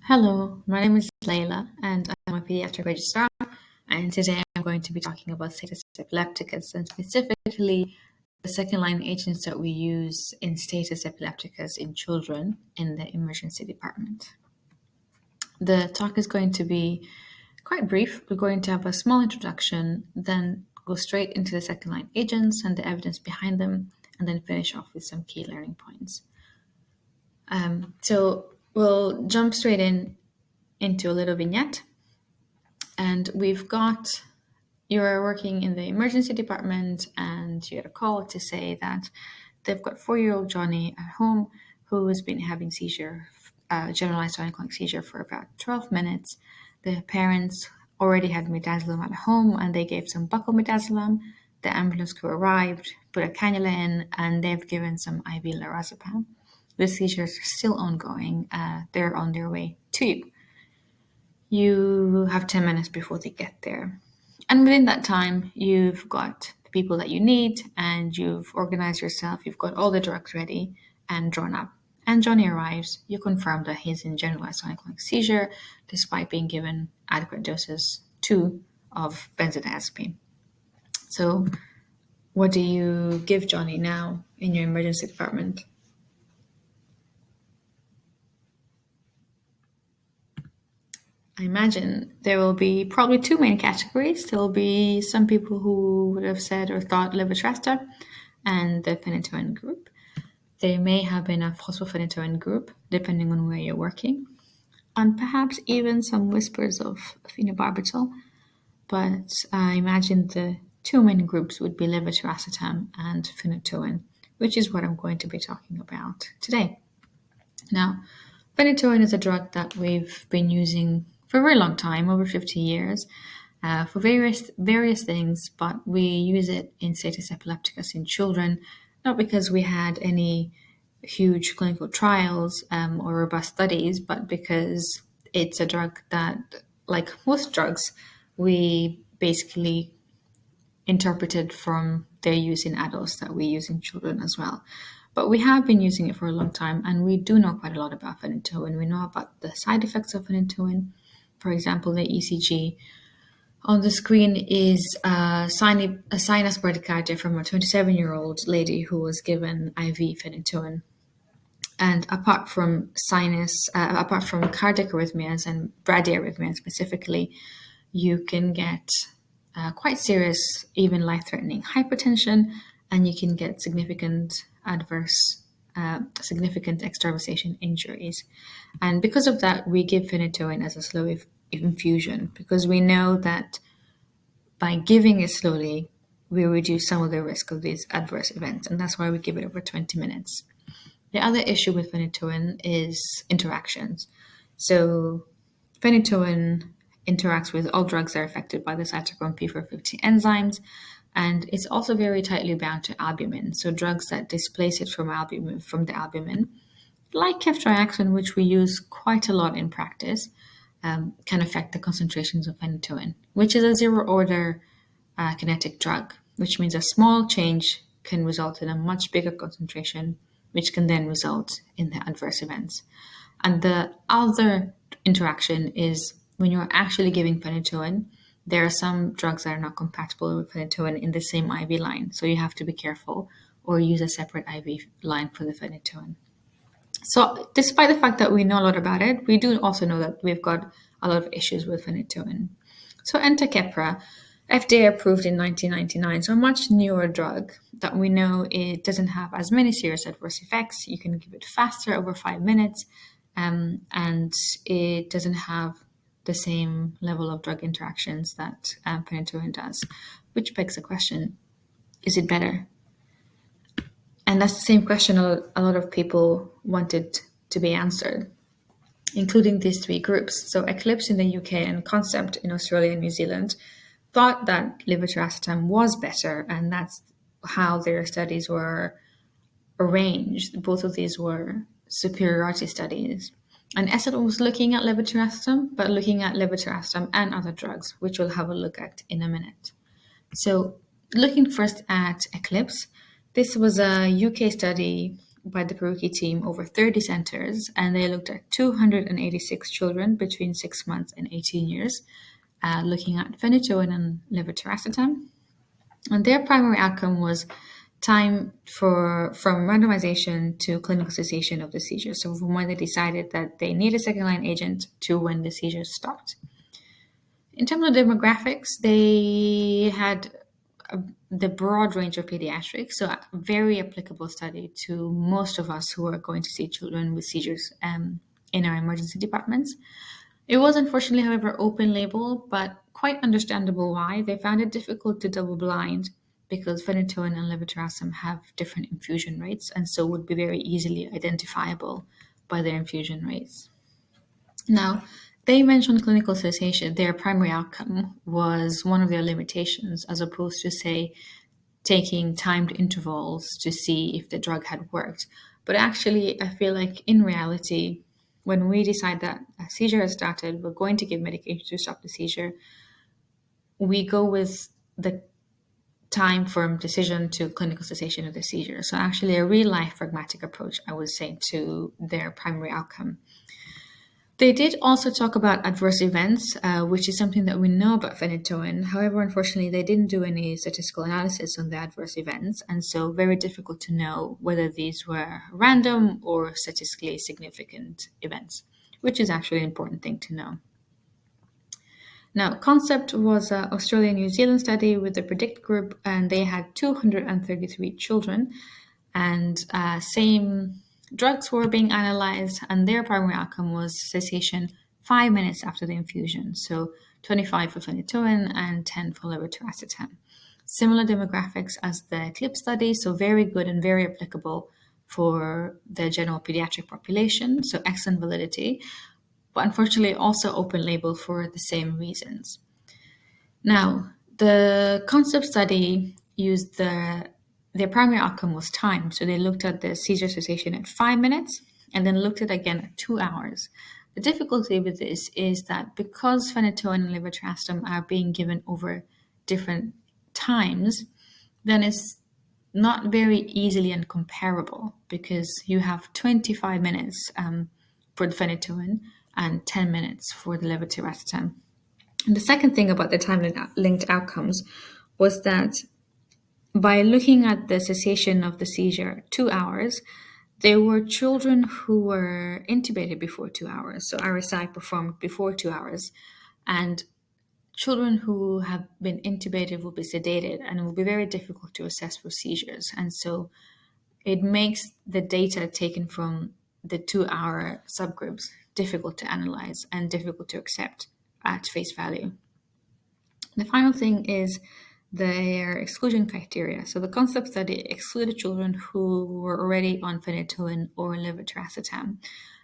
Hello, my name is Leila and I'm a pediatric registrar, and today I'm going to be talking about status epilepticus and specifically the second line agents that we use in status epilepticus in children in the emergency department. The talk is going to be quite brief. We're going to have a small introduction, then go straight into the second line agents and the evidence behind them, and then finish off with some key learning points. So we'll jump straight into a little vignette. And we've got, you're working in the emergency department and you get a call to say that they've got 4-year-old Johnny at home who has been having generalized tonic-clonic seizure for about 12 minutes. The parents already had midazolam at home and they gave some buccal midazolam. The ambulance crew arrived, put a cannula in, and they've given some IV lorazepam. The seizures are still ongoing. They're on their way to you. You have 10 minutes before they get there. And within that time, you've got the people that you need and you've organized yourself. You've got all the drugs ready and drawn up. And Johnny arrives. You confirm that he's in generalized tonic-clonic seizure despite being given adequate doses, 2 of benzodiazepine. So what do you give Johnny now in your emergency department? I imagine there will be probably 2 main categories. There will be some people who would have said or thought levetiracetam and the phenytoin group. There may have been a phosphophenytoin group, depending on where you're working, and perhaps even some whispers of phenobarbital. But I imagine the 2 main groups would be levetiracetam and phenytoin, which is what I'm going to be talking about today. Now, phenytoin is a drug that we've been using for a very long time, over 50 years, for various things, but we use it in status epilepticus in children, not because we had any huge clinical trials or robust studies, but because it's a drug that, like most drugs, we basically interpreted from their use in adults that we use in children as well. But we have been using it for a long time, and we do know quite a lot about phenytoin. We know about the side effects of phenytoin. For example, the ECG on the screen is a sinus bradycardia from a 27-year-old lady who was given IV phenytoin. And apart from cardiac arrhythmias and bradyarrhythmias specifically, you can get quite serious, even life-threatening hypertension, and you can get significant extravasation injuries. And because of that, we give phenytoin as a slow infusion, because we know that by giving it slowly, we reduce some of the risk of these adverse events, and that's why we give it over 20 minutes. The other issue with phenytoin is interactions. So phenytoin interacts with all drugs that are affected by the cytochrome P450 enzymes, and it's also very tightly bound to albumin. So drugs that displace it from the albumin, like ceftriaxone, which we use quite a lot in practice, can affect the concentrations of phenytoin, which is a zero-order kinetic drug, which means a small change can result in a much bigger concentration, which can then result in the adverse events. And the other interaction is when you're actually giving phenytoin, there are some drugs that are not compatible with phenytoin in the same IV line. So you have to be careful or use a separate IV line for the phenytoin. So despite the fact that we know a lot about it, we do also know that we've got a lot of issues with phenytoin. So Keppra, FDA approved in 1999, so a much newer drug that we know it doesn't have as many serious adverse effects. You can give it faster, over 5 minutes, and it doesn't have the same level of drug interactions that phenytoin does, which begs the question, is it better? And that's the same question a lot of people wanted to be answered, including these 3 groups. So Eclipse in the UK and Concept in Australia and New Zealand thought that levetiracetam was better, and that's how their studies were arranged. Both of these were superiority studies. And Essel was looking at levetiracetam, but looking at levetiracetam and other drugs, which we'll have a look at in a minute. So looking first at Eclipse, this was a UK study by the Peruki team over 30 centers, and they looked at 286 children between 6 months and 18 years, looking at phenytoin and levetiracetam. And their primary outcome was time from randomization to clinical cessation of the seizure. So from when they decided that they need a second-line agent to when the seizures stopped. In terms of demographics, they had the broad range of pediatrics, so a very applicable study to most of us who are going to see children with seizures in our emergency departments. It was unfortunately, however, open label, but quite understandable why. They found it difficult to double blind because phenytoin and levetiracetam have different infusion rates and so would be very easily identifiable by their infusion rates. Now, they mentioned clinical cessation. Their primary outcome was one of their limitations, as opposed to, say, taking timed intervals to see if the drug had worked. But actually, I feel like in reality, when we decide that a seizure has started, we're going to give medication to stop the seizure, we go with the time from decision to clinical cessation of the seizure. So actually a real life pragmatic approach, I would say, to their primary outcome. They did also talk about adverse events, which is something that we know about phenytoin. However, unfortunately, they didn't do any statistical analysis on the adverse events, and so very difficult to know whether these were random or statistically significant events, which is actually an important thing to know. Now, CONCEPT was an Australia-New Zealand study with the PREDICT group, and they had 233 children, and same drugs were being analyzed, and their primary outcome was cessation 5 minutes after the infusion, so 25 for phenytoin and 10 for levetiracetam. Similar demographics as the ECLIPSE study, so very good and very applicable for the general pediatric population, so excellent validity, but unfortunately also open label for the same reasons. Now, the CONCEPT study used their primary outcome was time. So they looked at the seizure cessation at 5 minutes and then looked at it again at 2 hours. The difficulty with this is that because phenytoin and levetiracetam are being given over different times, then it's not very easily and comparable because you have 25 minutes for the phenytoin and 10 minutes for the levetiracetam. And the second thing about the time-linked outcomes was that by looking at the cessation of the seizure 2 hours, there were children who were intubated before 2 hours, so RSI performed before 2 hours, and children who have been intubated will be sedated and it will be very difficult to assess for seizures. And so it makes the data taken from the 2 hour subgroups difficult to analyze and difficult to accept at face value. The final thing is their exclusion criteria. So the CONCEPT study excluded children who were already on phenytoin or levetiracetam.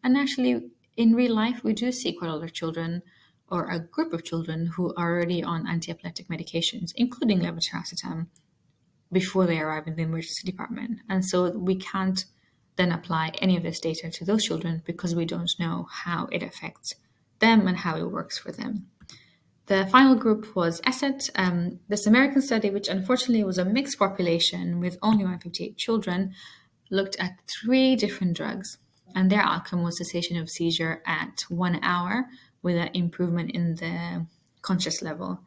And actually, in real life, we do see quite a lot of children or a group of children who are already on antiepileptic medications, including levetiracetam, before they arrive in the emergency department. And so we can't then apply any of this data to those children because we don't know how it affects them and how it works for them. The final group was ESSET. This American study, which unfortunately was a mixed population with only 158 children, looked at 3 different drugs, and their outcome was cessation of seizure at 1 hour with an improvement in the conscious level.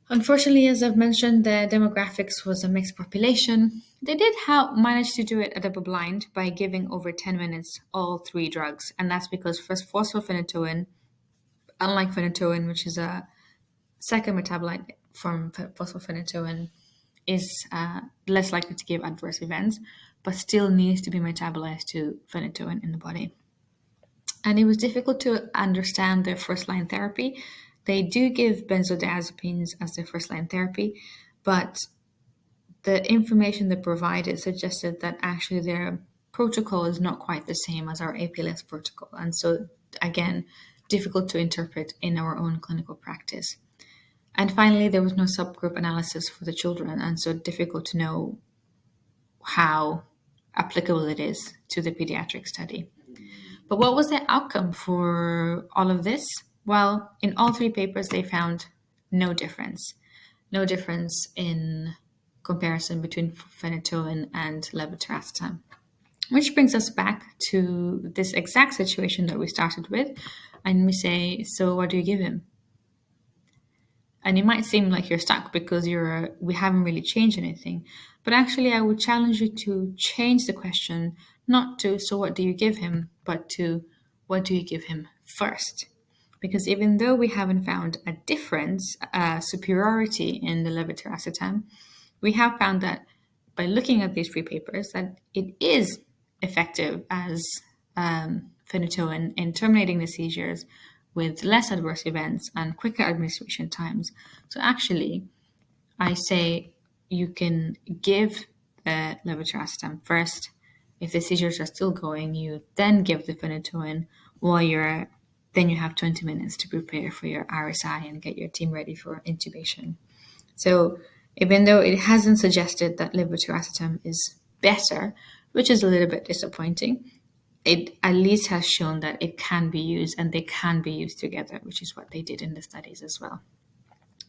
Unfortunately, as I've mentioned, the demographics was a mixed population. They did manage to do it at double blind by giving over 10 minutes all 3 drugs, and that's because phosphophenytoin, unlike phenytoin, which is a second metabolite from phosphophenytoin, is less likely to give adverse events, but still needs to be metabolized to phenytoin in the body. And it was difficult to understand their first-line therapy. They do give benzodiazepines as their first-line therapy, but the information they provided suggested that actually their protocol is not quite the same as our APLS protocol. And so, again, difficult to interpret in our own clinical practice. And finally, there was no subgroup analysis for the children, and so difficult to know how applicable it is to the pediatric study. But what was the outcome for all of this? Well, in all 3 papers, they found no difference in comparison between phenytoin and levetiracetam. Which brings us back to this exact situation that we started with. And we say, so what do you give him? And it might seem like you're stuck because we haven't really changed anything. But actually, I would challenge you to change the question, not to, so what do you give him, but to, what do you give him first? Because even though we haven't found a difference, a superiority in the levetiracetam, we have found that by looking at these three papers, that it is effective as phenytoin in terminating the seizures with less adverse events and quicker administration times. So actually, I say you can give the levetiracetam first. If the seizures are still going, you then give the phenytoin while then you have 20 minutes to prepare for your RSI and get your team ready for intubation. So even though it hasn't suggested that levetiracetam is better, which is a little bit disappointing, it at least has shown that it can be used and they can be used together, which is what they did in the studies as well.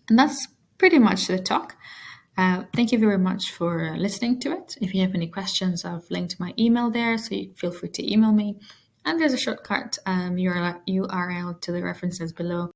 And that's pretty much the talk. Thank you very much for listening to it. If you have any questions, I've linked my email there, so you feel free to email me. And there's a shortcut URL to the references below.